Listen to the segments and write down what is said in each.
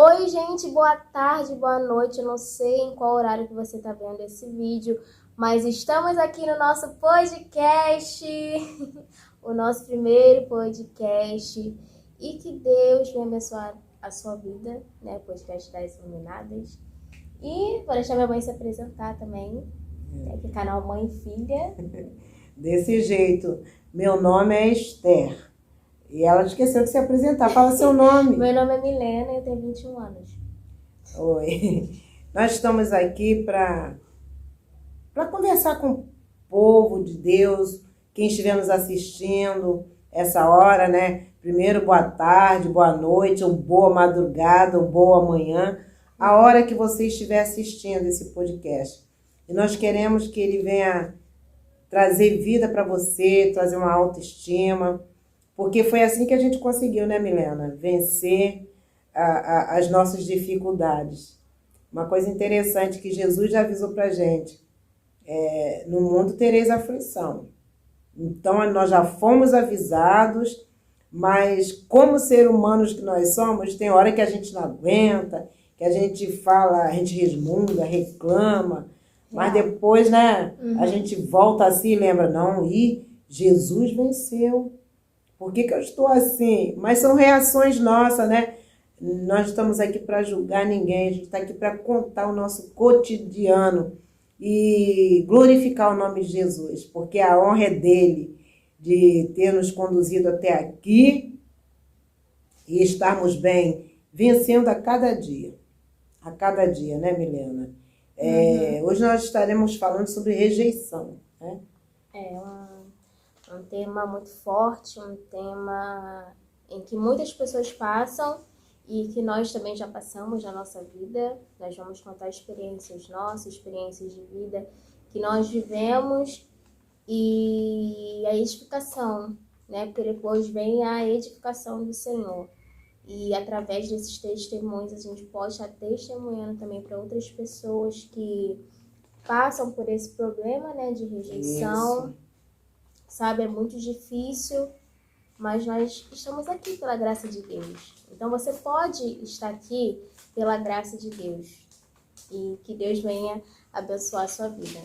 Oi, gente, boa tarde, boa noite. Eu não sei em qual horário que você está vendo esse vídeo, mas estamos aqui no nosso podcast, o nosso primeiro podcast. E que Deus venha abençoar a sua vida, né? Podcast das Iluminadas. E vou deixar minha mãe se apresentar também, né? Que é canal Mãe e Filha. Desse jeito. Meu nome é Esther. E ela esqueceu de se apresentar. Fala seu nome. Meu nome é Milena e eu tenho 21 anos. Oi. Nós estamos aqui para conversar com o povo de Deus, quem estiver nos assistindo essa hora, né? Primeiro, boa tarde, boa noite, ou boa madrugada, ou boa manhã, a hora que você estiver assistindo esse podcast. E nós queremos que ele venha trazer vida para você, trazer uma autoestima, porque foi assim que a gente conseguiu, né, Milena? Vencer as nossas dificuldades. Uma coisa interessante que Jesus já avisou para a gente, no mundo tereis aflição. Então, nós já fomos avisados, mas como ser humanos que nós somos, tem hora que a gente não aguenta, que a gente fala, a gente resmunga, reclama, mas depois, né, a gente volta assim e lembra, não, e Jesus venceu. Por que eu estou assim? Mas são reações nossas, né? Nós estamos aqui para julgar ninguém, a gente está aqui para contar o nosso cotidiano e glorificar o nome de Jesus, porque a honra é dele, de ter nos conduzido até aqui e estarmos bem, vencendo a cada dia, né, Milena? Hoje nós estaremos falando sobre rejeição, né? É um tema muito forte, um tema em que muitas pessoas passam e que nós também já passamos na nossa vida. Nós vamos contar experiências nossas, experiências de vida que nós vivemos e a edificação, né? Porque depois vem a edificação do Senhor. E através desses testemunhos a gente pode estar testemunhando também para outras pessoas que passam por esse problema, né, de rejeição. Isso. Sabe, é muito difícil, mas nós estamos aqui pela graça de Deus. Então você pode estar aqui pela graça de Deus. E que Deus venha abençoar a sua vida.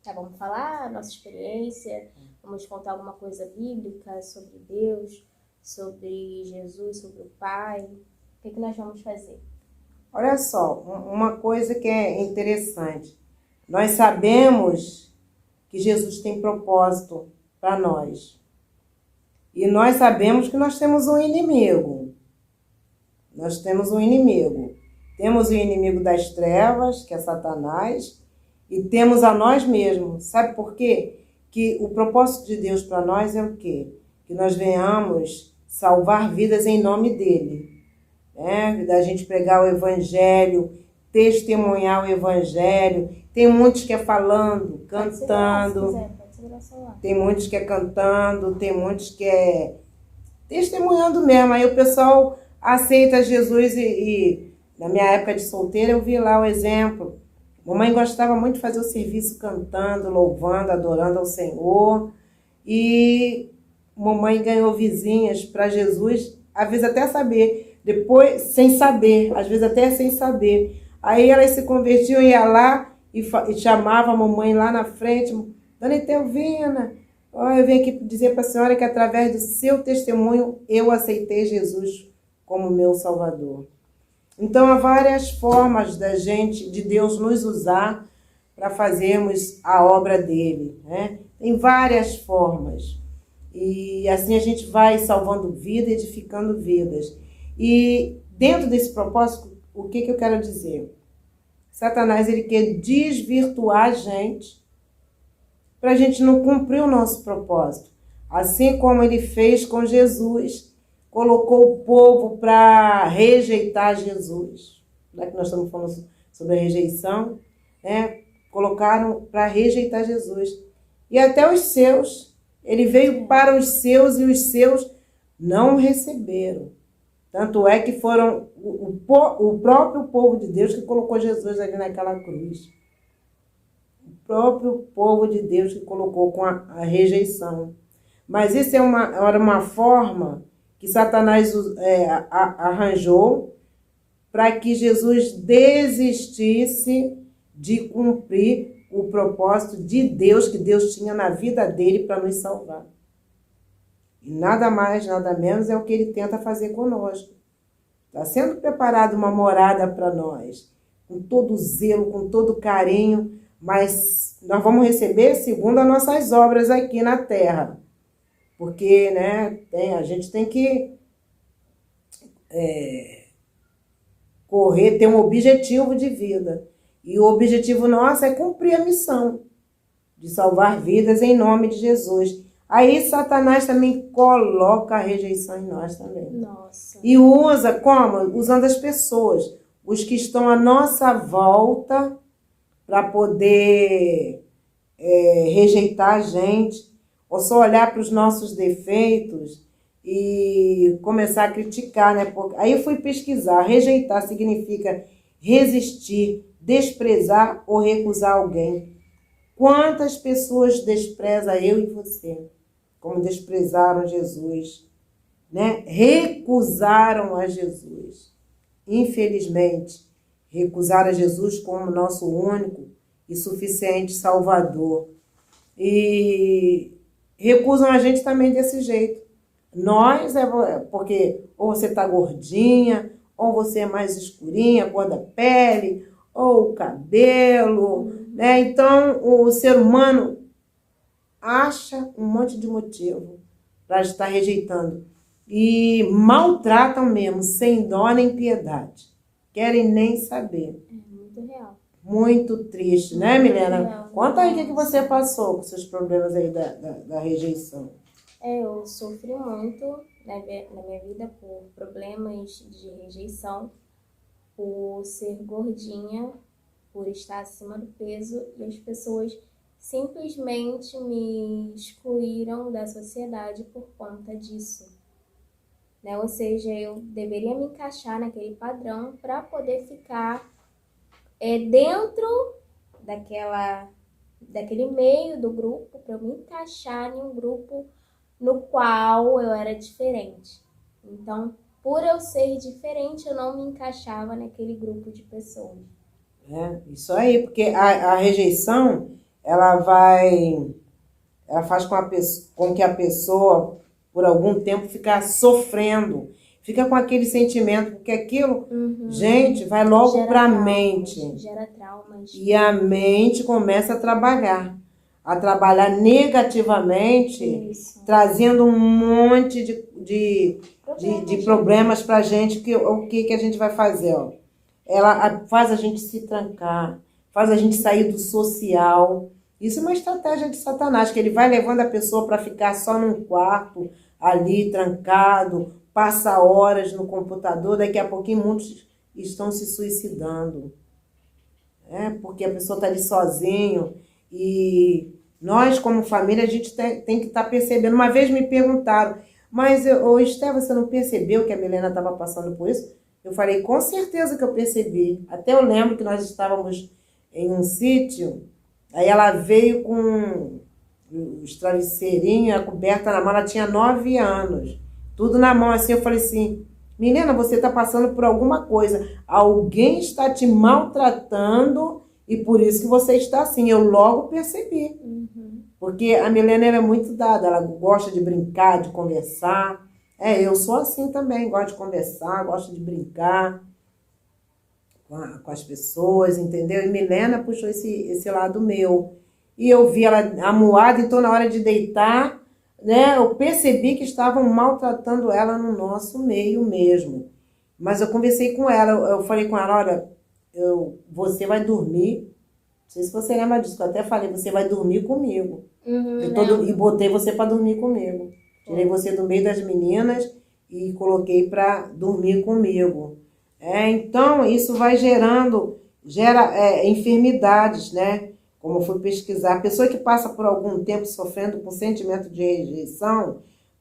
Tá, vamos falar a nossa experiência, vamos contar alguma coisa bíblica sobre Deus, sobre Jesus, sobre o Pai. O que nós vamos fazer? Olha só, uma coisa que é interessante. Nós sabemos que Jesus tem propósito para nós. E nós sabemos que nós temos um inimigo. Nós temos um inimigo. Temos o inimigo das trevas, que é Satanás, e temos a nós mesmos. Sabe por quê? Que o propósito de Deus para nós é o quê? Que nós venhamos salvar vidas em nome dele. Da gente pregar o evangelho, testemunhar o evangelho. Tem muitos que é falando, cantando. Tem muitos que é cantando, tem muitos que é testemunhando mesmo. Aí o pessoal aceita Jesus e na minha época de solteira eu vi lá o exemplo. Mamãe gostava muito de fazer o serviço cantando, louvando, adorando ao Senhor. E mamãe ganhou vizinhas para Jesus, às vezes até saber, depois sem saber, às vezes até sem saber. Aí elas se convertiam, ia lá e chamava a mamãe lá na frente, Dona Etelvina, eu venho aqui dizer para a senhora que através do seu testemunho eu aceitei Jesus como meu Salvador. Então há várias formas de Deus nos usar para fazermos a obra dele, né? Tem várias formas. E assim a gente vai salvando vidas, edificando vidas. E dentro desse propósito, o que eu quero dizer? Satanás, ele quer desvirtuar a gente para a gente não cumprir o nosso propósito. Assim como ele fez com Jesus, colocou o povo para rejeitar Jesus. Já que nós estamos falando sobre a rejeição, né? Colocaram para rejeitar Jesus. E até os seus, ele veio para os seus e os seus não receberam. Tanto é que foram o próprio povo de Deus que colocou Jesus ali naquela cruz. O próprio povo de Deus que colocou com a rejeição. Mas isso era uma forma que Satanás arranjou para que Jesus desistisse de cumprir o propósito de Deus que Deus tinha na vida dele para nos salvar. E nada mais, nada menos é o que ele tenta fazer conosco. Está sendo preparada uma morada para nós, com todo zelo, com todo carinho, mas nós vamos receber segundo as nossas obras aqui na terra. Porque, né, a gente tem que correr, ter um objetivo de vida. E o objetivo nosso é cumprir a missão de salvar vidas em nome de Jesus. Aí Satanás também coloca a rejeição em nós também. Nossa. E usa como? Usando as pessoas, os que estão à nossa volta, para poder rejeitar a gente, ou só olhar para os nossos defeitos e começar a criticar, né? Aí eu fui pesquisar. Rejeitar significa resistir, desprezar ou recusar alguém. Quantas pessoas desprezam eu e você, como desprezaram Jesus, né? Recusaram a Jesus. Infelizmente, recusaram a Jesus como nosso único e suficiente Salvador. E recusam a gente também desse jeito. Nós, porque ou você está gordinha, ou você é mais escurinha, cor da pele, ou o cabelo, né? Então, o ser humano acha um monte de motivo para estar rejeitando. E maltratam mesmo, sem dó nem piedade. Querem nem saber. É muito real. Muito triste, né, Milena? Real. Conta aí o que você passou com seus problemas aí da rejeição. Eu sofri muito na minha vida por problemas de rejeição, por ser gordinha, por estar acima do peso, e as pessoas simplesmente me excluíram da sociedade por conta disso. Né? Ou seja, eu deveria me encaixar naquele padrão para poder ficar dentro daquele meio do grupo, para eu me encaixar em um grupo no qual eu era diferente. Então, por eu ser diferente, eu não me encaixava naquele grupo de pessoas. Isso aí, porque a rejeição, ela faz com que a pessoa, por algum tempo, fica sofrendo, fica com aquele sentimento, porque aquilo, gente, vai logo para a mente. Gera traumas. E a mente começa a trabalhar negativamente, Isso. trazendo um monte de problemas para a gente. O que a gente vai fazer? Ó? Ela faz a gente se trancar, faz a gente sair do social. Isso é uma estratégia de Satanás, que ele vai levando a pessoa para ficar só num quarto, ali, trancado, passa horas no computador, daqui a pouquinho muitos estão se suicidando. Porque a pessoa está ali sozinho. E nós, como família, a gente tem que estar percebendo. Uma vez me perguntaram, mas, Esté, você não percebeu que a Milena estava passando por isso? Eu falei, com certeza que eu percebi. Até eu lembro que nós estávamos em um sítio, aí ela veio com os travesseirinhos, a coberta na mão, ela tinha 9 anos. Tudo na mão, assim, eu falei assim, Milena, você está passando por alguma coisa. Alguém está te maltratando e por isso que você está assim. Eu logo percebi. Porque a Milena é muito dada, ela gosta de brincar, de conversar. Eu sou assim também, gosto de conversar, gosto de brincar com as pessoas, entendeu? E Milena puxou esse lado meu. E eu vi ela amuada, então na hora de deitar, né, eu percebi que estavam maltratando ela no nosso meio mesmo. Mas eu conversei com ela, eu falei com ela, olha, você vai dormir, não sei se você lembra disso, eu até falei, você vai dormir comigo. E botei você para dormir comigo. Tirei você do meio das meninas e coloquei para dormir comigo. Então, isso vai gera enfermidades, né? Como eu fui pesquisar, a pessoa que passa por algum tempo sofrendo com sentimento de rejeição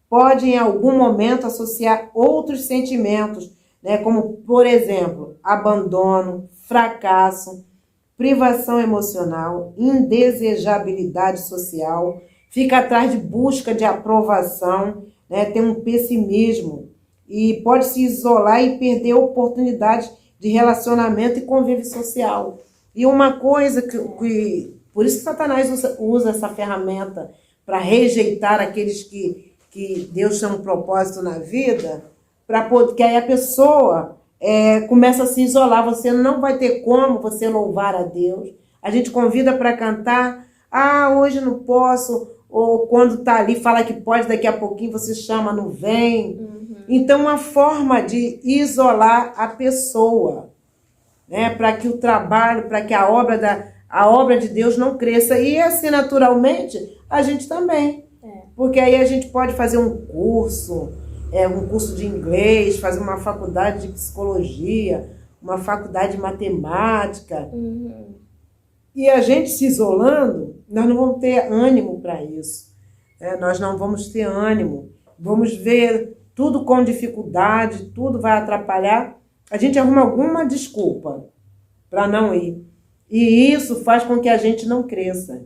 pode, em algum momento, associar outros sentimentos, né? Como, por exemplo, abandono, fracasso, privação emocional, indesejabilidade social, fica atrás de busca de aprovação, né? Tem um pessimismo e pode se isolar e perder oportunidades de relacionamento e convívio social. E uma coisa por isso que Satanás usa essa ferramenta para rejeitar aqueles que Deus tem um propósito na vida, que aí a pessoa começa a se isolar. Você não vai ter como você louvar a Deus. A gente convida para cantar, hoje não posso, ou quando está ali, fala que pode, daqui a pouquinho você chama, não vem. Então, uma forma de isolar a pessoa, né, para que o trabalho, para que a obra de Deus não cresça. E assim, naturalmente, a gente também. Porque aí a gente pode fazer um curso de inglês, fazer uma faculdade de psicologia, uma faculdade de matemática. E a gente se isolando, nós não vamos ter ânimo para isso. Nós não vamos ter ânimo. Vamos ver tudo com dificuldade, tudo vai atrapalhar. A gente arruma alguma desculpa para não ir. E isso faz com que a gente não cresça.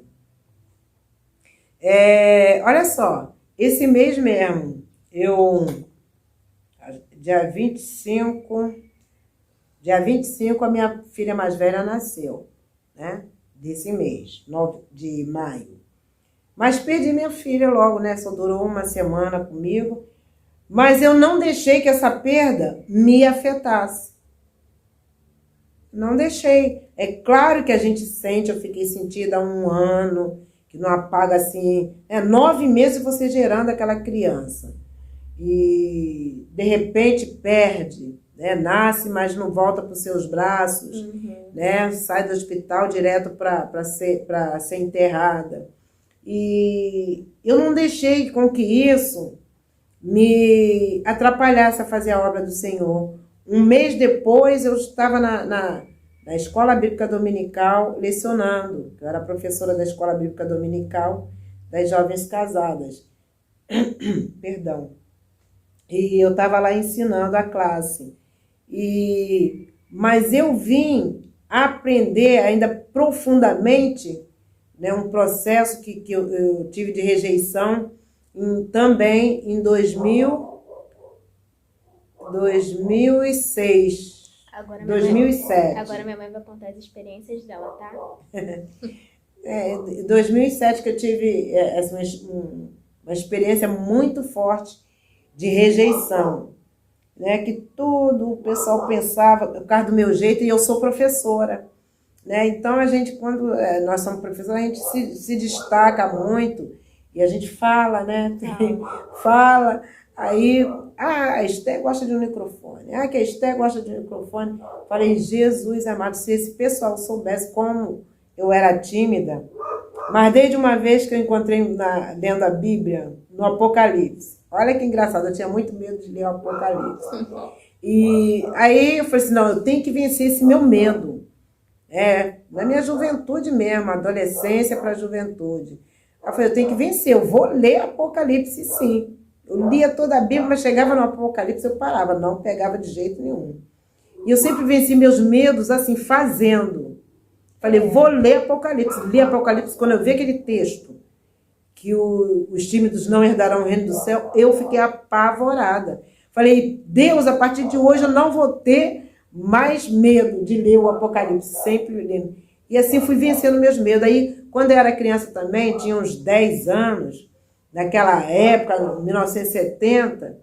Olha só, esse mês mesmo, dia 25 a minha filha mais velha nasceu, né? Desse mês, 9 de maio. Mas perdi minha filha logo, né? Só durou uma semana comigo. Mas eu não deixei que essa perda me afetasse. Não deixei. É claro que a gente sente, eu fiquei sentida há 1 ano, que não apaga assim. 9 meses você gerando aquela criança. E de repente perde, né? Nasce, mas não volta para os seus braços, né? Sai do hospital direto para ser enterrada. E eu não deixei com que isso me atrapalhasse a fazer a obra do Senhor. 1 mês depois eu estava na Escola Bíblica Dominical lecionando. Eu era professora da Escola Bíblica Dominical das jovens casadas. Perdão. E eu estava lá ensinando a classe. Mas eu vim aprender ainda profundamente, né, um processo que eu tive de rejeição também em 2006. 2007. Agora minha mãe vai contar as experiências dela, tá? Em 2007 que eu tive uma experiência muito forte de rejeição, né? Que tudo o pessoal pensava por causa do meu jeito, e eu sou professora, né? Então a gente, quando nós somos professores, a gente se destaca muito e a gente fala, né? Fala, aí a Esté gosta de um microfone, que a Esté gosta de um microfone. Falei, Jesus amado, se esse pessoal soubesse como eu era tímida. Mas desde uma vez que eu encontrei dentro da Bíblia, no Apocalipse, olha que engraçado, eu tinha muito medo de ler o Apocalipse. E aí eu falei assim, não, eu tenho que vencer esse meu medo. Na minha juventude mesmo, adolescência para a juventude. Eu falei, eu tenho que vencer, eu vou ler Apocalipse sim. Eu lia toda a Bíblia, mas chegava no Apocalipse, eu parava, não pegava de jeito nenhum. E eu sempre venci meus medos assim, fazendo. Falei, vou ler Apocalipse. Li Apocalipse, quando eu vi aquele texto, que os tímidos não herdarão o reino do céu, eu fiquei apavorada. Falei, Deus, a partir de hoje eu não vou ter mais medo de ler o Apocalipse, sempre lendo. E assim fui vencendo meus medos. Aí, quando eu era criança também, tinha uns 10 anos, naquela época, 1970,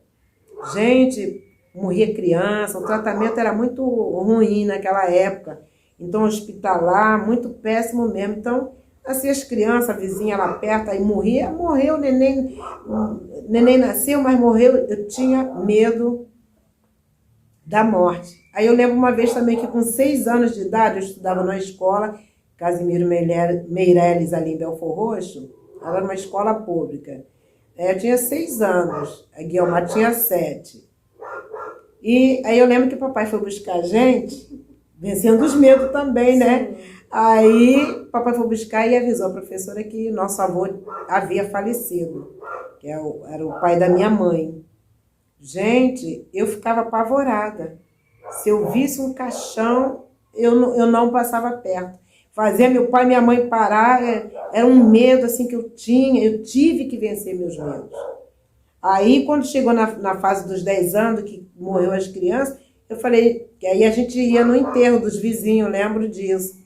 gente, morria criança, o tratamento era muito ruim naquela época. Então, hospitalar, muito péssimo mesmo. Então, assim, as crianças, a vizinha lá perto, aí morreu, o neném nasceu, mas morreu. Eu tinha medo da morte. Aí eu lembro uma vez também que com 6 anos de idade, eu estudava na escola Casimiro Meireles, ali em Belfor Roxo. Era uma escola pública. Eu tinha 6 anos, a Guilmar tinha 7. E aí eu lembro que o papai foi buscar a gente, vencendo os medos também, né? Aí o papai foi buscar e avisou a professora que nosso avô havia falecido, que era o pai da minha mãe. Gente, eu ficava apavorada. Se eu visse um caixão, eu não passava perto. Fazia meu pai e minha mãe parar, era um medo assim que eu tinha, eu tive que vencer meus medos. Aí, quando chegou na fase dos 10 anos, que morreu as crianças, Eu falei, que aí a gente ia no enterro dos vizinhos, lembro disso.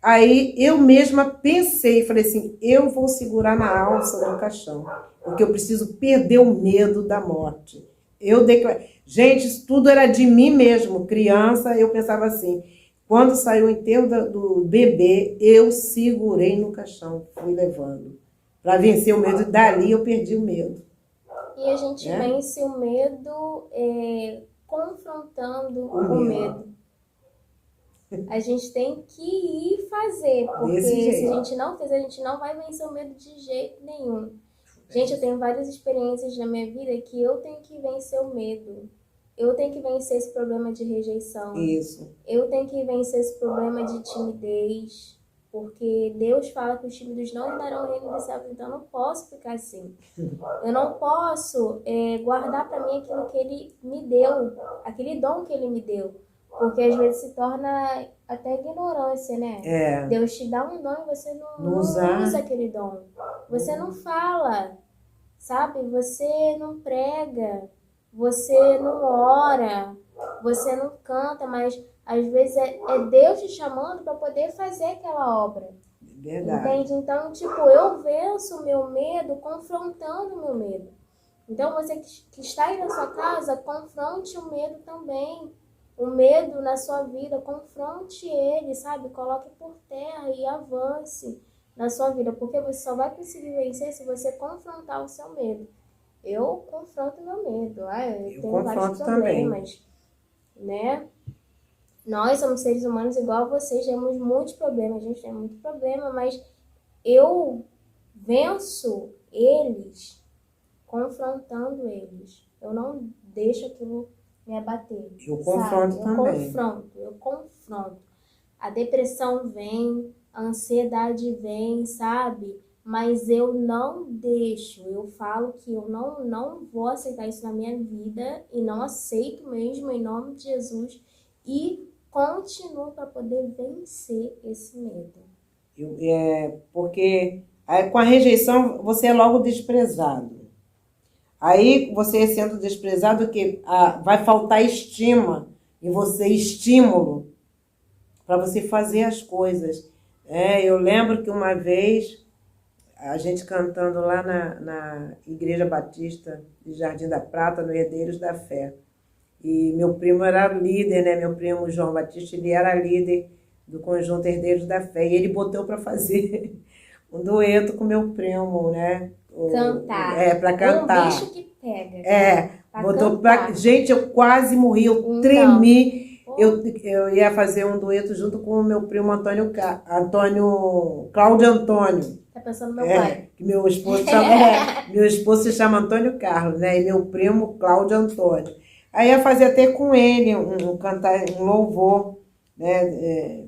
Aí eu mesma pensei, falei assim, eu vou segurar na alça do caixão, porque eu preciso perder o medo da morte. Eu declarei, gente, isso tudo era de mim mesmo, criança, eu pensava assim, quando saiu o enterro do bebê, eu segurei no caixão, fui levando, para vencer o medo, e dali eu perdi o medo. E a gente né? vence o medo confrontando o medo. A gente tem que ir fazer, porque Desse se a jeito. gente não fizer, a gente não vai vencer o medo de jeito nenhum. Gente, eu tenho várias experiências na minha vida que eu tenho que vencer o medo. Eu tenho que vencer esse problema de rejeição. Isso. Eu tenho que vencer esse problema de timidez. Porque Deus fala que os tímidos não herdarão o reino dos céus, então eu não posso ficar assim. Eu não posso guardar para mim aquilo que Ele me deu, aquele dom que Ele me deu. Porque às vezes se torna até ignorância, né? Deus te dá um dom e você não usa aquele dom. Você não fala, sabe? Você não prega, você não ora, você não canta, mas às vezes é Deus te chamando para poder fazer aquela obra. Verdade. Entende? Então, tipo, eu venço o meu medo confrontando o meu medo. Então, você que está aí na sua casa, confronte o medo também. O medo na sua vida, confronte ele, sabe? Coloque por terra e avance na sua vida, porque você só vai conseguir vencer se você confrontar o seu medo. Eu confronto o meu medo. Eu tenho vários problemas, né? Nós somos seres humanos igual a vocês, temos muitos problemas, a gente tem muito problema, mas eu venço eles confrontando eles. Eu não deixo aquilo me abater. Eu confronto também. Eu confronto. A depressão vem, a ansiedade vem, sabe? Mas eu não deixo, eu falo que eu não vou aceitar isso na minha vida e não aceito mesmo em nome de Jesus e continuo para poder vencer esse medo. Porque com a rejeição você é logo desprezado. Aí você sendo desprezado, que vai faltar estima em você, estímulo para você fazer as coisas. Eu lembro que uma vez a gente cantando lá na Igreja Batista de Jardim da Prata, no Herdeiros da Fé. E meu primo era líder, né? Meu primo João Batista, ele era líder do conjunto Herdeiros da Fé. E ele botou para fazer um dueto com meu primo, né? Cantar. Para cantar. Um bicho que pega. Botou pra... Gente, eu quase morri, eu tremi. Eu ia fazer um dueto junto com o meu primo Cláudio Antônio. Tá pensando no meu pai? Que meu esposo se chama Antônio Carlos, né? E meu primo Cláudio Antônio. Aí ia fazer até com ele cantar um louvor, né?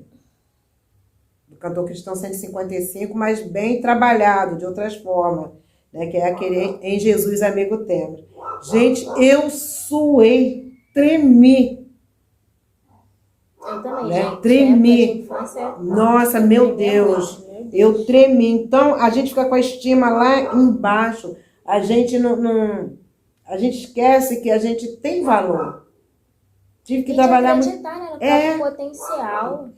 Do cantor cristão 155, mas bem trabalhado, de outras formas, né? Que é aquele Em Jesus Amigo Temos. Gente, eu suei, tremi. Eu também, né? gente. Tremi. Nossa, meu Deus. Eu tremi. Então, a gente fica com a estima lá embaixo. A gente a gente esquece que a gente tem valor. Tive que trabalhar muito. Acreditar, né, no próprio potencial.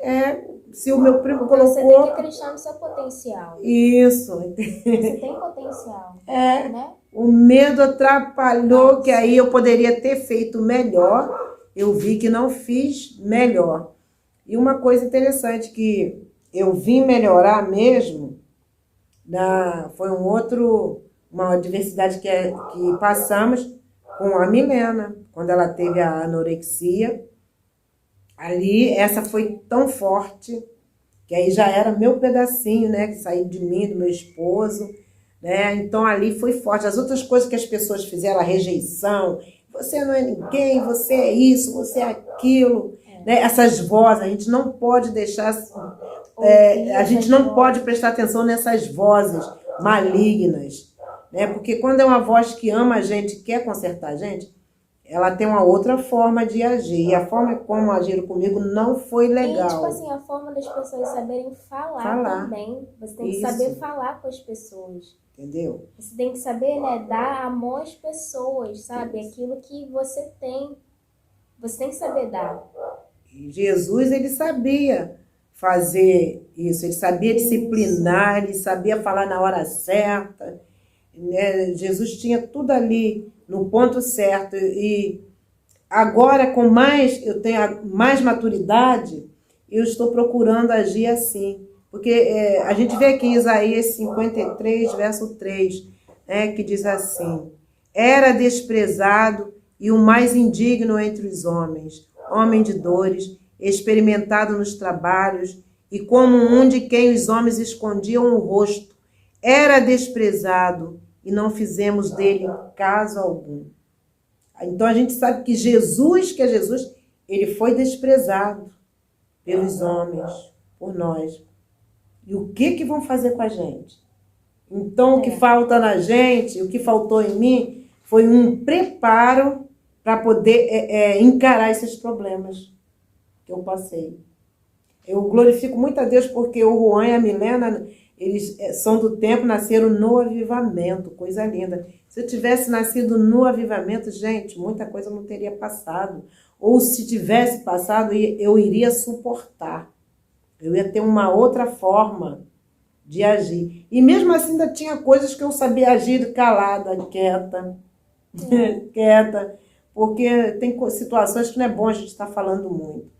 Se o meu primo porque colocou... você tem que acreditar no seu potencial. Isso. Você tem potencial. Né? O medo atrapalhou, que aí eu poderia ter feito melhor. Eu vi que não fiz melhor. E uma coisa interessante que eu vim melhorar mesmo, foi uma adversidade que passamos com a Milena, quando ela teve a anorexia. Ali, essa foi tão forte, que aí já era meu pedacinho, né, que saiu de mim, do meu esposo, né? Então ali foi forte. As outras coisas que as pessoas fizeram, a rejeição, você não é ninguém, você é isso, você é aquilo, né? Essas vozes, a gente não pode deixar, a gente não pode prestar atenção nessas vozes malignas, né? Porque quando é uma voz que ama a gente, quer consertar a gente, ela tem uma outra forma de agir. E a forma como agiram comigo não foi legal. E, tipo assim, a forma das pessoas saberem falar também. Você tem que saber falar com as pessoas. Entendeu? Você tem que saber, né, dar amor às pessoas, sabe? Aquilo que você tem. Você tem que saber dar. E Jesus, ele sabia fazer isso, ele sabia disciplinar, ele sabia falar na hora certa, né? Jesus tinha tudo ali no ponto certo. E agora, eu tenho mais maturidade, eu estou procurando agir assim. Porque a gente vê aqui em Isaías 53, verso 3, né, que diz assim: era desprezado e o mais indigno entre os homens, homem de dores, experimentado nos trabalhos, e como um de quem os homens escondiam o rosto. Era desprezado e não fizemos dele caso algum. Então a gente sabe que Jesus, ele foi desprezado pelos homens, por nós. E o que vão fazer com a gente? Então, o que falta na gente, o que faltou em mim, foi um preparo para poder encarar esses problemas que eu passei. Eu glorifico muito a Deus porque o Juan e a Milena, eles são do tempo, nasceram no avivamento, coisa linda. Se eu tivesse nascido no avivamento, gente, muita coisa não teria passado. Ou se tivesse passado, eu iria suportar. Eu ia ter uma outra forma de agir. E mesmo assim ainda tinha coisas que eu sabia agir calada, quieta, quieta, porque tem situações que não é bom a gente estar falando muito.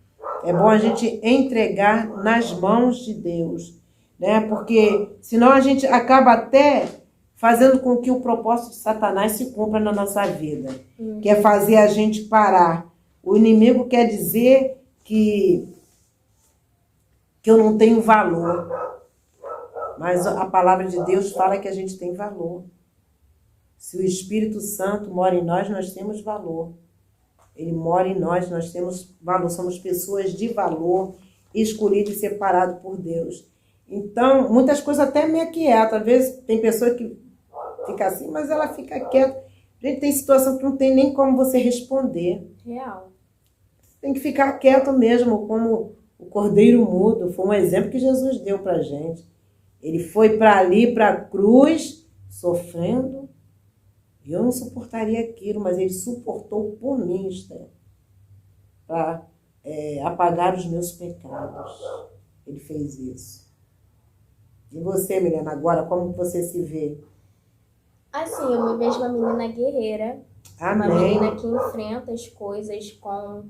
É bom a gente entregar nas mãos de Deus, né? Porque senão a gente acaba até fazendo com que o propósito de Satanás se cumpra na nossa vida, que é fazer a gente parar. O inimigo quer dizer que eu não tenho valor. Mas a palavra de Deus fala que a gente tem valor. Se o Espírito Santo mora em nós, nós temos valor. Ele mora em nós, nós temos valor. Somos pessoas de valor, escolhidas e separadas por Deus. Então, muitas coisas até me aquietam. Às vezes tem pessoa que fica assim, mas ela fica quieta. Gente, tem situação que não tem nem como você responder. Real. Você tem que ficar quieto mesmo, como o cordeiro mudo. Foi um exemplo que Jesus deu pra gente. Ele foi para ali, para a cruz, sofrendo. Eu não suportaria aquilo, mas ele suportou por mim, Esther, para apagar os meus pecados. Ele fez isso. E você, Milena, agora, como você se vê? Assim, eu me vejo uma menina guerreira. Amém. Uma menina que enfrenta as coisas com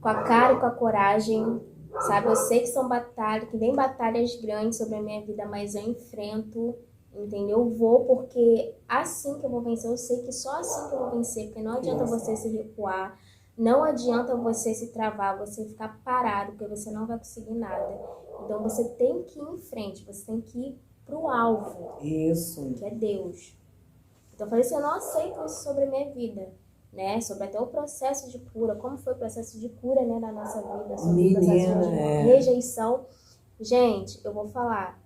a cara e com a coragem. Sabe, eu sei que são batalhas, que vem batalhas grandes sobre a minha vida, mas eu enfrento, entendeu? Eu vou porque assim que eu vou vencer, eu sei que só assim que eu vou vencer, porque não adianta você se recuar, não adianta você se travar, você ficar parado, porque você não vai conseguir nada. Então você tem que ir em frente, você tem que ir pro alvo. Isso. Que é Deus. Então eu falei assim, eu não aceito isso sobre a minha vida. Né, sobre até o processo de cura, como foi o processo de cura, né, da nossa vida, sobre o processo de rejeição. Gente, eu vou falar,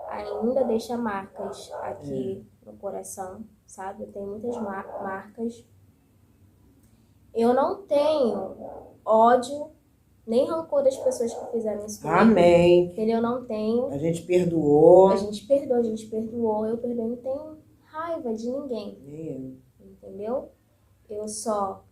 ainda deixa marcas aqui no coração, sabe? Eu tenho muitas marcas. Eu não tenho ódio, nem rancor das pessoas que fizeram isso comigo. Amém. Entendeu? Eu não tenho. A gente perdoou. A gente perdoou. Eu perdoei, não tenho raiva de ninguém. Entendeu? Eu só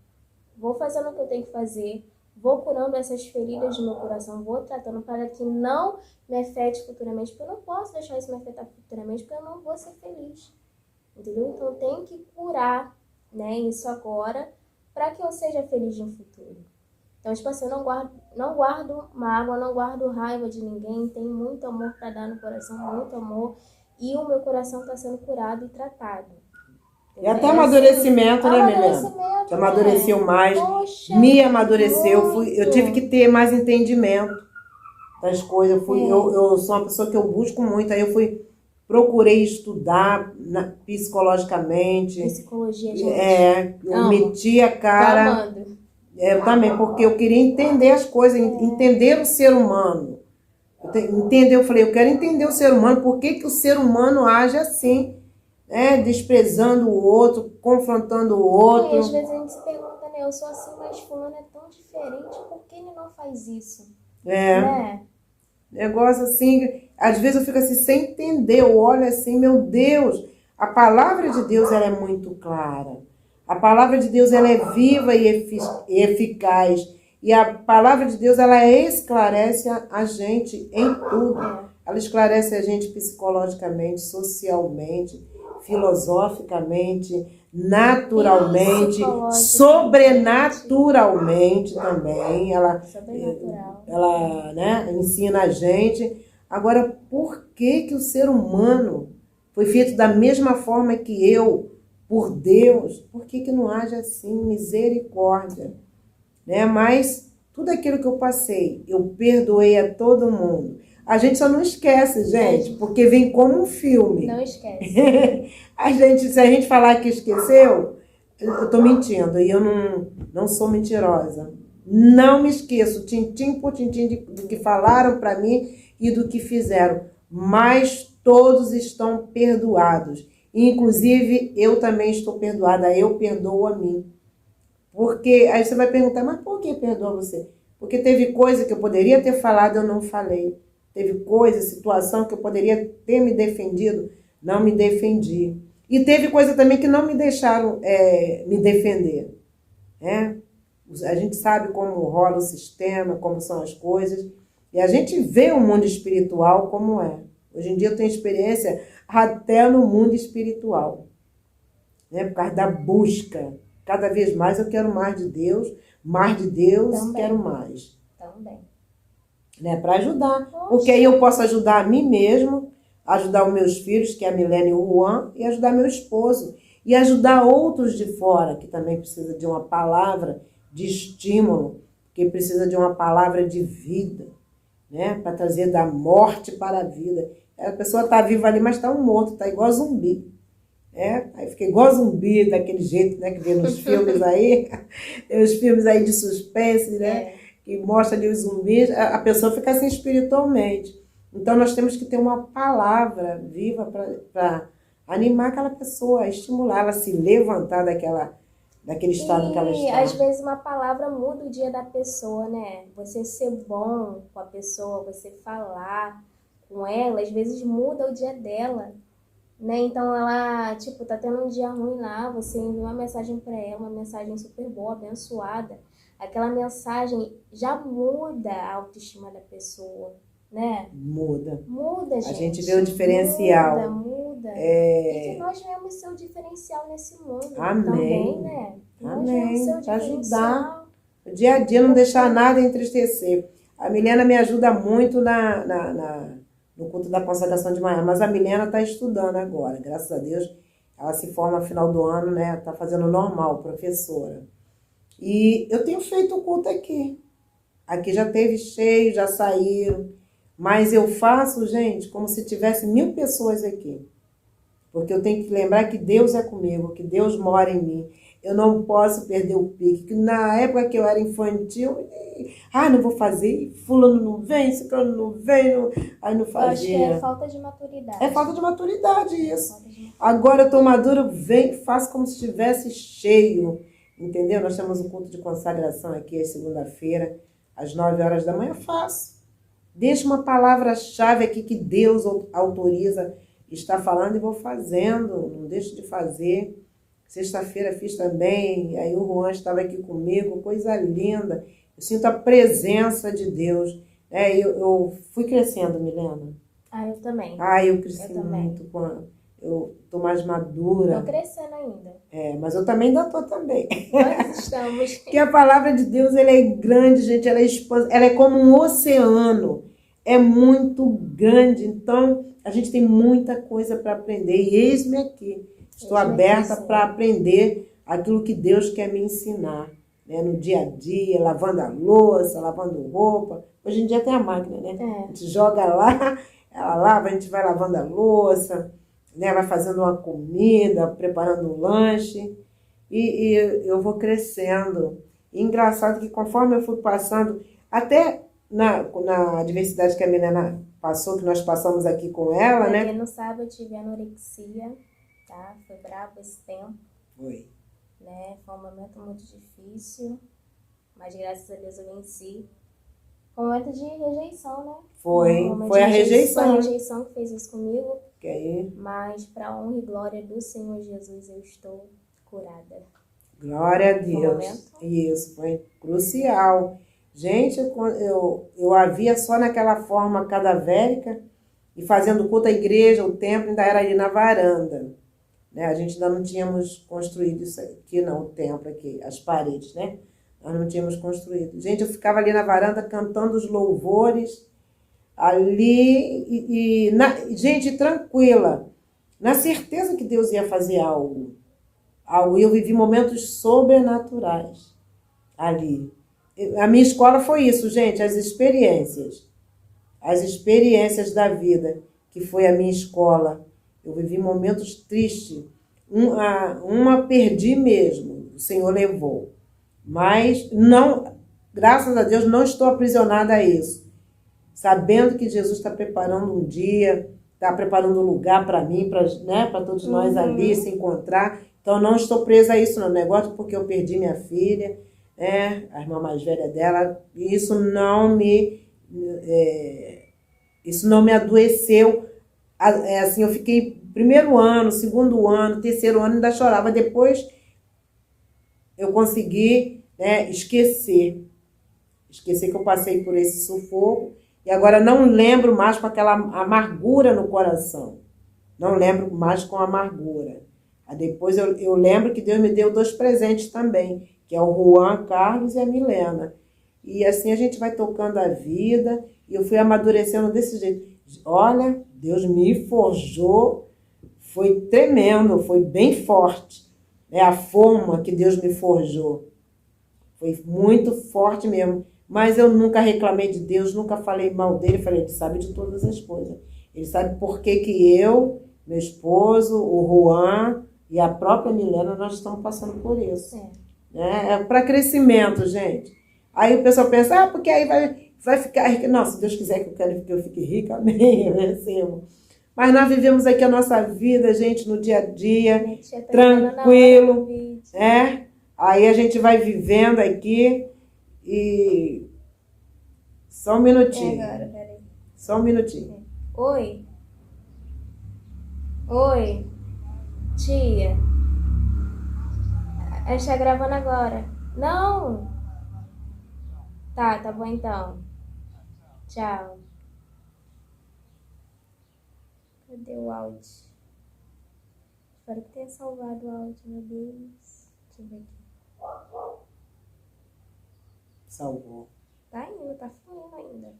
vou fazendo o que eu tenho que fazer, vou curando essas feridas do meu coração, vou tratando para que não me afete futuramente, porque eu não posso deixar isso me afetar futuramente, porque eu não vou ser feliz, entendeu? Então eu tenho que curar, né, isso agora, para que eu seja feliz no futuro. Então, tipo assim, eu não guardo mágoa, não guardo raiva de ninguém, tenho muito amor para dar no coração, muito amor, e o meu coração está sendo curado e tratado. E até amadurecimento, né, Milena? Que amadureceu mais, me amadureceu. Eu tive que ter mais entendimento das coisas. Eu sou uma pessoa que eu busco muito, aí procurei estudar psicologicamente. Psicologia, gente. Eu meti a cara. Eu também, porque eu queria entender as coisas, entender o ser humano. Eu falei, eu quero entender o ser humano, por que o ser humano age assim. Desprezando o outro, confrontando o outro. E às vezes a gente se pergunta, né? Eu sou assim, mas fulano é tão diferente, por que ele não faz isso? Né? Negócio assim, às vezes eu fico assim, sem entender, eu olho assim, meu Deus, a palavra de Deus ela é muito clara. A palavra de Deus ela é viva e eficaz. E a palavra de Deus ela esclarece a gente em tudo. Ela esclarece a gente psicologicamente, socialmente, filosoficamente, naturalmente, sobrenaturalmente também. Ela, né, ensina a gente. Agora, por que o ser humano foi feito da mesma forma que eu, por Deus? Por que não age assim? Misericórdia. Né? Mas tudo aquilo que eu passei, eu perdoei a todo mundo. A gente só não esquece, gente, porque vem como um filme. Não esquece. Se a gente falar que esqueceu, eu estou mentindo. E eu não sou mentirosa. Não me esqueço, tintim por tintim, do que falaram para mim e do que fizeram. Mas todos estão perdoados. Inclusive, eu também estou perdoada. Eu perdoo a mim. Porque aí você vai perguntar, mas por que perdoa você? Porque teve coisa que eu poderia ter falado, eu não falei. Teve coisa, situação que eu poderia ter me defendido, não me defendi. E teve coisa também que não me deixaram me defender. Né? A gente sabe como rola o sistema, como são as coisas. E a gente vê o mundo espiritual como é. Hoje em dia eu tenho experiência até no mundo espiritual. Né? Por causa da busca. Cada vez mais eu quero mais de Deus também. Quero mais. Também. Né? Para ajudar. Poxa. Porque aí eu posso ajudar a mim mesmo, ajudar os meus filhos, que é a Milene e o Juan, e ajudar meu esposo. E ajudar outros de fora, que também precisa de uma palavra de estímulo, que precisa de uma palavra de vida, né? Para trazer da morte para a vida. A pessoa está viva ali, mas está morto, está igual zumbi. Aí fica igual zumbi, daquele jeito, né, que vê nos filmes aí, tem os filmes aí de suspense, né, que mostra ali os zumbis, a pessoa fica assim espiritualmente. Então nós temos que ter uma palavra viva para animar aquela pessoa, estimular ela a se levantar daquele estado que ela está. E às vezes uma palavra muda o dia da pessoa, né? Você ser bom com a pessoa, você falar com ela, às vezes muda o dia dela. Né? Então ela, tá tendo um dia ruim lá, você envia uma mensagem para ela, uma mensagem super boa, abençoada. Aquela mensagem já muda a autoestima da pessoa, né? Muda, gente. A gente vê o diferencial. Muda. E que nós vemos ser o diferencial nesse mundo. Amém. Também, né? Amém. Para ajudar. O dia a dia não deixar nada entristecer. A Milena me ajuda muito no culto da consagração de manhã, mas a Milena está estudando agora, graças a Deus, ela se forma no final do ano, né? Está fazendo normal, professora. E eu tenho feito o culto aqui. Aqui já teve cheio, já saíram, mas eu faço, gente, como se tivesse 1000 pessoas aqui. Porque eu tenho que lembrar que Deus é comigo, que Deus mora em mim. Eu não posso perder o pique, que na época que eu era infantil, não vou fazer, fulano não vem, ciclano não vem, aí não fazia. Eu acho que é falta de maturidade. É falta de maturidade isso. Agora eu tô madura, vem, faço como se estivesse cheio, entendeu? Nós temos um culto de consagração aqui, segunda-feira, às 9 horas da manhã, eu faço. Deixa uma palavra-chave aqui que Deus autoriza, está falando e vou fazendo, não deixo de fazer. Sexta-feira fiz também, aí o Juan estava aqui comigo, coisa linda. Eu sinto a presença de Deus. Eu fui crescendo, Milena. Eu também. Eu cresci muito. Eu estou mais madura. Estou crescendo ainda. Mas eu também ainda estou também. Nós estamos. Porque a palavra de Deus, ela é grande, gente. Ela é como um oceano. É muito grande. Então, a gente tem muita coisa para aprender. E eis-me aqui. Estou aberta para aprender aquilo que Deus quer me ensinar, né? No dia a dia, lavando a louça, lavando roupa. Hoje em dia tem a máquina, né? A gente joga lá, ela lava, a gente vai lavando a louça, né? Vai fazendo uma comida, preparando um lanche. E eu vou crescendo. E engraçado que conforme eu fui passando, até na adversidade que a Milena passou, que nós passamos aqui com ela, né? Quem não sabe, eu tive anorexia. Tá? Foi bravo esse tempo. Foi. Né? Foi um momento muito difícil, mas graças a Deus eu venci. Foi um momento de rejeição, né? Foi a rejeição. Foi a rejeição que fez isso comigo. Que aí? Mas para honra e glória do Senhor Jesus eu estou curada. Glória a no Deus. momento. Isso, foi crucial. Gente, eu a via só naquela forma cadavérica e fazendo culto à igreja, o templo ainda era ali na varanda. Né? A gente ainda não tínhamos construído isso aqui, não, o templo aqui, as paredes, né? Nós não tínhamos construído. Gente, eu ficava ali na varanda cantando os louvores, ali, gente, tranquila, na certeza que Deus ia fazer algo. E eu vivi momentos sobrenaturais ali. A minha escola foi isso, gente, as experiências da vida, que foi a minha escola. Eu vivi momentos tristes. Uma perdi mesmo, o Senhor levou. Mas não, graças a Deus, não estou aprisionada a isso. Sabendo que Jesus está preparando um dia, está preparando um lugar para mim, para todos nós ali se encontrar. Então, não estou presa a isso no negócio, porque eu perdi minha filha, né, a irmã mais velha dela, e isso não me adoeceu. Assim, eu fiquei primeiro ano, segundo ano, terceiro ano, ainda chorava. Depois, eu consegui, né, esquecer que eu passei por esse sufoco, e agora não lembro mais com aquela amargura no coração. Não lembro mais com amargura. Aí depois eu lembro que Deus me deu 2 presentes também, que é o Juan Carlos e a Milena. E assim a gente vai tocando a vida, e eu fui amadurecendo desse jeito. Olha, Deus me forjou, foi tremendo, foi bem forte. Né? A forma que Deus me forjou foi muito forte mesmo. Mas eu nunca reclamei de Deus, nunca falei mal dele. Falei, ele sabe de todas as coisas. Ele sabe por que eu, meu esposo, o Juan e a própria Milena, nós estamos passando por isso. É para crescimento, gente. Aí o pessoal pensa, porque aí vai ficar rica. Não, se Deus quiser que eu fique rica, amém, eu recebo. Mas nós vivemos aqui a nossa vida, gente, no dia a dia, tranquilo. Aí a gente vai vivendo aqui e... Só um minutinho. Agora, peraí. Só um minutinho. Oi. Oi. Tia. A gente tá gravando agora. Não. Tá bom então. Tchau. Cadê o áudio? Espero que tenha salvado o áudio, meu Deus. Deixa eu ver aqui. Salvou. Tá indo, tá fluindo ainda.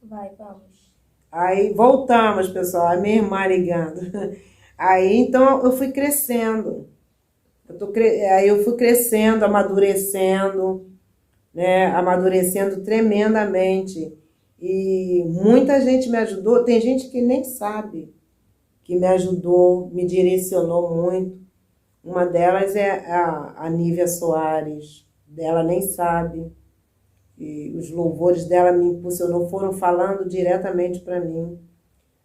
Vai, vamos. Aí voltamos, pessoal, a minha irmã ligando. Aí então eu fui crescendo. Aí eu fui crescendo, amadurecendo, né? Amadurecendo tremendamente. E muita gente me ajudou. Tem gente que nem sabe que me ajudou, me direcionou muito. Uma delas é a Nívia Soares. Ela nem sabe. E os louvores dela me impulsionou, foram falando diretamente para mim.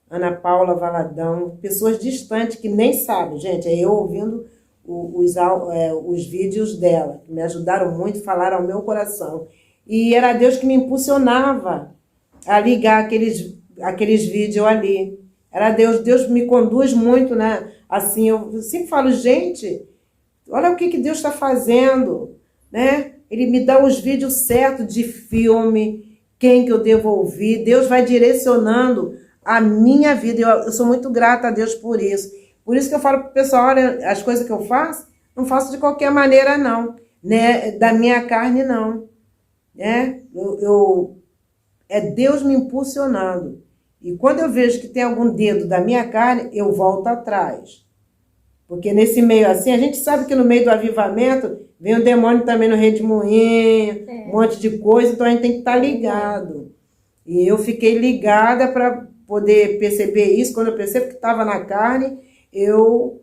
Ana Paula Valadão, pessoas distantes que nem sabem, gente. É eu ouvindo os vídeos dela, que me ajudaram muito, falaram ao meu coração. E era Deus que me impulsionava a ligar aqueles vídeos ali. Era Deus me conduz muito, né? Assim, eu sempre falo, gente, olha o que Deus está fazendo, né? Ele me dá os vídeos certos de filme, quem que eu devo ouvir. Deus vai direcionando a minha vida. Eu sou muito grata a Deus por isso. Por isso que eu falo para o pessoal, olha, as coisas que eu faço, não faço de qualquer maneira, não. Né? Da minha carne, não. Né? É Deus me impulsionando. E quando eu vejo que tem algum dedo da minha carne, eu volto atrás. Porque nesse meio assim, a gente sabe que no meio do avivamento vem o demônio também no redemoinho, um monte de coisa, então a gente tem que estar ligado. E eu fiquei ligada para poder perceber isso. Quando eu percebo que estava na carne, eu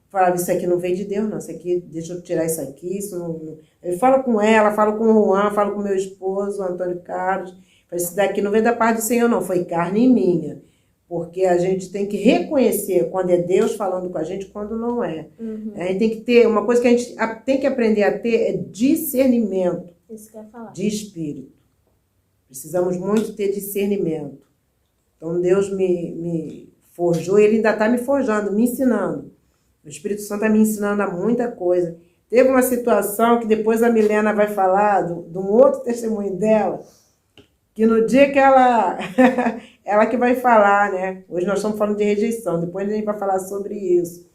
falava, isso aqui não veio de Deus, não. Isso aqui, deixa eu tirar isso aqui. Isso não... Eu falo com ela, falo com o Juan, falo com meu esposo, o Antônio Carlos. Isso daqui não veio da parte do Senhor, não. Foi carne minha. Porque a gente tem que reconhecer quando é Deus falando com a gente, quando não é. A gente tem que ter, uma coisa que a gente tem que aprender a ter é discernimento. Isso que eu ia falar. De espírito. Precisamos muito ter discernimento. Então Deus me forjou, ele ainda está me forjando, me ensinando. O Espírito Santo está me ensinando a muita coisa. Teve uma situação que depois a Milena vai falar, de um outro testemunho dela, que no dia que ela, ela que vai falar, né? Hoje nós estamos falando de rejeição, depois a gente vai falar sobre isso.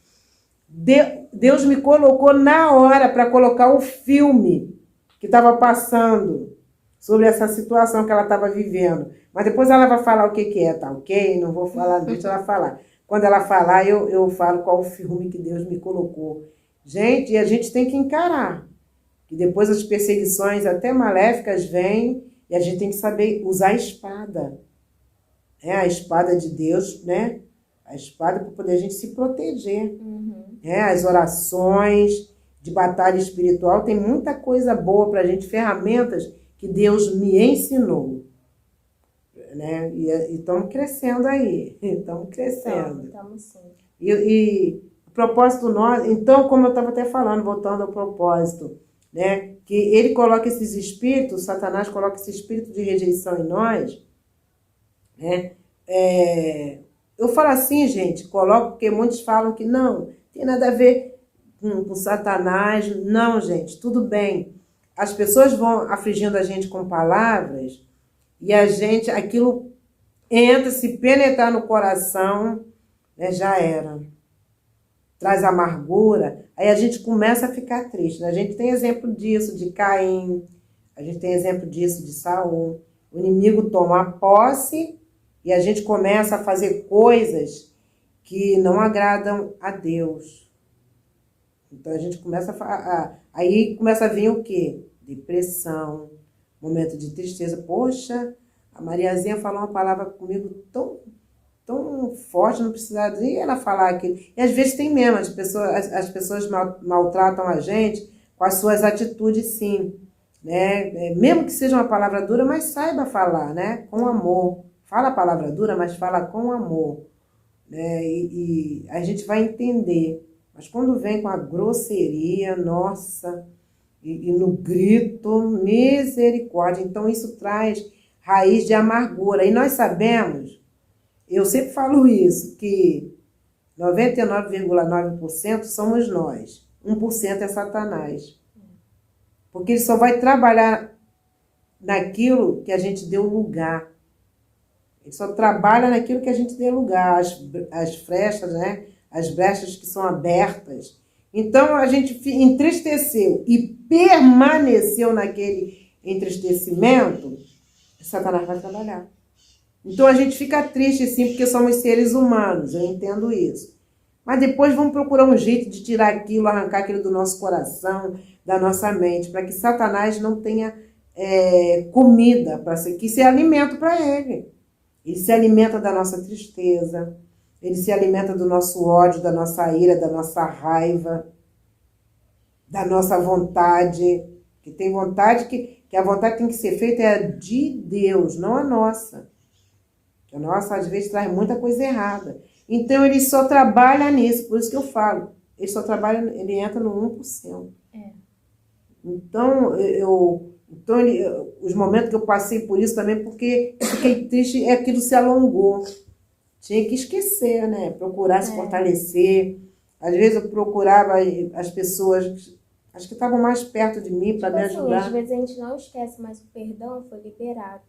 Deus me colocou na hora para colocar o filme que estava passando sobre essa situação que ela estava vivendo. Mas depois ela vai falar o que é, tá ok? Não vou falar, deixa ela falar. Quando ela falar, eu falo qual o filme que Deus me colocou. Gente, e a gente tem que encarar. Que depois as perseguições até maléficas vêm e a gente tem que saber usar a espada. A espada de Deus, né? A espada para poder a gente se proteger. As orações de batalha espiritual, tem muita coisa boa para a gente, ferramentas que Deus me ensinou. Né? E estamos crescendo aí, estamos crescendo. Estamos sim. E o propósito nosso, então, como eu estava até falando, voltando ao propósito, né? Que ele coloca esses espíritos, Satanás coloca esse espírito de rejeição em nós, né? Eu falo assim, gente, coloco porque muitos falam que não, tem nada a ver com Satanás. Não, gente, tudo bem. As pessoas vão afligindo a gente com palavras e a gente, aquilo entra, se penetrar no coração, né, já era. Traz amargura, aí a gente começa a ficar triste. Né? A gente tem exemplo disso de Caim, a gente tem exemplo disso de Saul. O inimigo toma posse e a gente começa a fazer coisas que não agradam a Deus. Então a gente começa aí começa a vir o quê? Depressão, momento de tristeza. Poxa, a Mariazinha falou uma palavra comigo tão forte, não precisava nem ela falar aquilo. E às vezes tem mesmo, as pessoas maltratam a gente com as suas atitudes, sim. Né? Mesmo que seja uma palavra dura, mas saiba falar, né? Com amor. Fala a palavra dura, mas fala com amor. Né? E a gente vai entender. Mas quando vem com a grosseria, nossa, e no grito, misericórdia. Então isso traz raiz de amargura. E nós sabemos, eu sempre falo isso, que 99,9% somos nós. 1% é Satanás. Porque ele só vai trabalhar naquilo que a gente deu lugar. Ele só trabalha naquilo que a gente deu lugar. As frestas, né? As brechas que são abertas. Então, a gente entristeceu e permaneceu naquele entristecimento, Satanás vai trabalhar. Então, a gente fica triste, sim, porque somos seres humanos, eu entendo isso. Mas depois vamos procurar um jeito de tirar aquilo, arrancar aquilo do nosso coração, da nossa mente, para que Satanás não tenha comida, que se alimento para ele. Ele se alimenta da nossa tristeza, ele se alimenta do nosso ódio, da nossa ira, da nossa raiva, da nossa vontade, que tem vontade que a vontade tem que ser feita é a de Deus, não a nossa. A nossa, às vezes, traz muita coisa errada. Então, ele só trabalha nisso, por isso que eu falo. Ele entra no 1%. Então, os momentos que eu passei por isso também, porque fiquei triste, aquilo se alongou. Tinha que esquecer, né? Procurar se fortalecer. Às vezes eu procurava as pessoas, acho que estavam mais perto de mim para me ajudar. Às vezes a gente não esquece, mas o perdão foi liberado.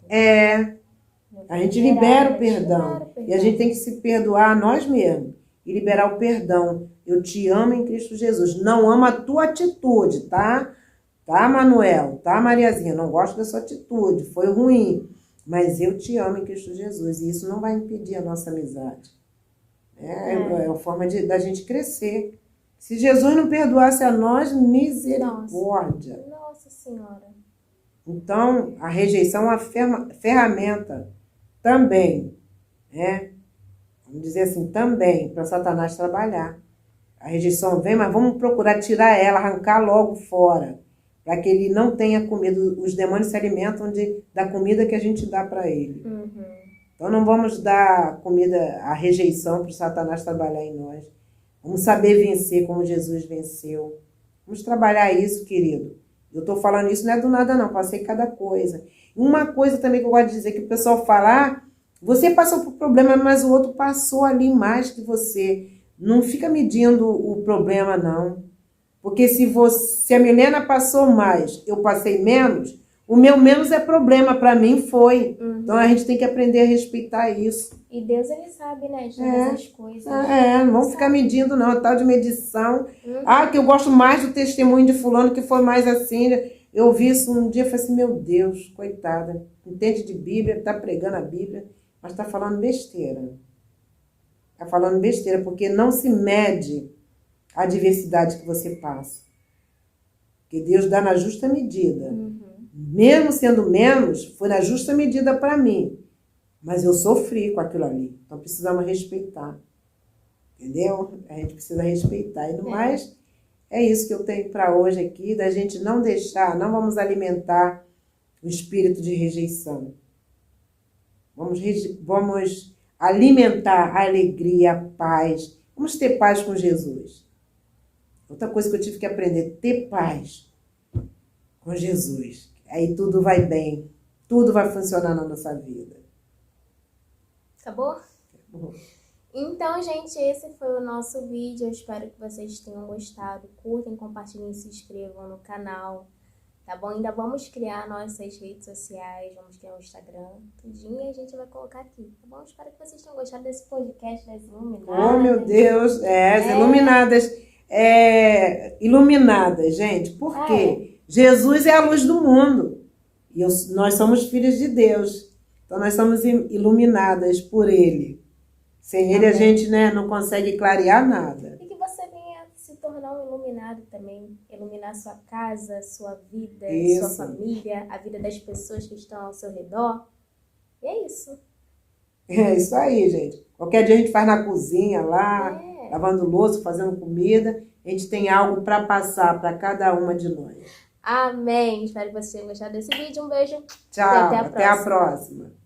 A gente libera o perdão. E a gente tem que se perdoar a nós mesmos. E liberar o perdão. Eu te amo em Cristo Jesus. Não amo a tua atitude, tá? Tá, Manuel? Tá, Mariazinha? Não gosto da sua atitude. Foi ruim. Mas eu te amo em Cristo Jesus. E isso não vai impedir a nossa amizade. É uma forma da gente crescer. Se Jesus não perdoasse a nós, misericórdia. Nossa Senhora. Então, a rejeição é uma ferramenta também, né? Vamos dizer assim, também, para Satanás trabalhar. A rejeição vem, mas vamos procurar tirar ela, arrancar logo fora, para que ele não tenha comida. Os demônios se alimentam da comida que a gente dá para ele. Então, não vamos dar comida, a rejeição para o Satanás trabalhar em nós. Vamos saber vencer como Jesus venceu. Vamos trabalhar isso, querido. Eu estou falando isso, não é do nada não, passei cada coisa. Uma coisa também que eu gosto de dizer, que o pessoal fala, Você passou por problema, mas o outro passou ali mais que você. Não fica medindo o problema, não. Porque se a Milena passou mais, eu passei menos, o meu menos é problema, para mim foi. Então a gente tem que aprender a respeitar isso. E Deus, ele sabe, né, de todas as coisas. Não vamos ficar medindo, não. Tal de medição. Que eu gosto mais do testemunho de fulano, que foi mais assim. Eu ouvi isso um dia e falei assim, meu Deus, coitada. Entende de Bíblia, está pregando a Bíblia, mas está falando besteira. Está falando besteira, porque não se mede a diversidade que você passa. Porque Deus dá na justa medida. Mesmo sendo menos, foi na justa medida para mim. Mas eu sofri com aquilo ali. Então precisamos respeitar. Entendeu? A gente precisa respeitar. E no mais, é isso que eu tenho para hoje aqui, da gente não deixar, não vamos alimentar o espírito de rejeição. Vamos alimentar a alegria, a paz. Vamos ter paz com Jesus. Outra coisa que eu tive que aprender, ter paz com Jesus. Aí tudo vai bem, tudo vai funcionar na nossa vida. Acabou? Então, gente, esse foi o nosso vídeo. Eu espero que vocês tenham gostado. Curtem, compartilhem, se inscrevam no canal. Tá bom? Ainda vamos criar nossas redes sociais, vamos criar o Instagram, tudinho, e a gente vai colocar aqui, tá bom? Espero que vocês tenham gostado desse podcast das Iluminadas. Oh, meu Deus! As Iluminadas. Iluminadas, gente. Por quê? Jesus é a luz do mundo. E nós somos filhos de Deus. Então, nós somos iluminadas por Ele. Sem Ele, a gente, né, não consegue clarear nada. E que você venha se tornar um iluminado também. Iluminar sua casa, sua vida, sua família, a vida das pessoas que estão ao seu redor. E é isso. É isso aí, gente. Qualquer dia a gente faz na cozinha lá, lavando louça, fazendo comida. A gente tem algo para passar para cada uma de nós. Amém. Espero que vocês tenham gostado desse vídeo. Um beijo. Tchau. E até a próxima. Até a próxima.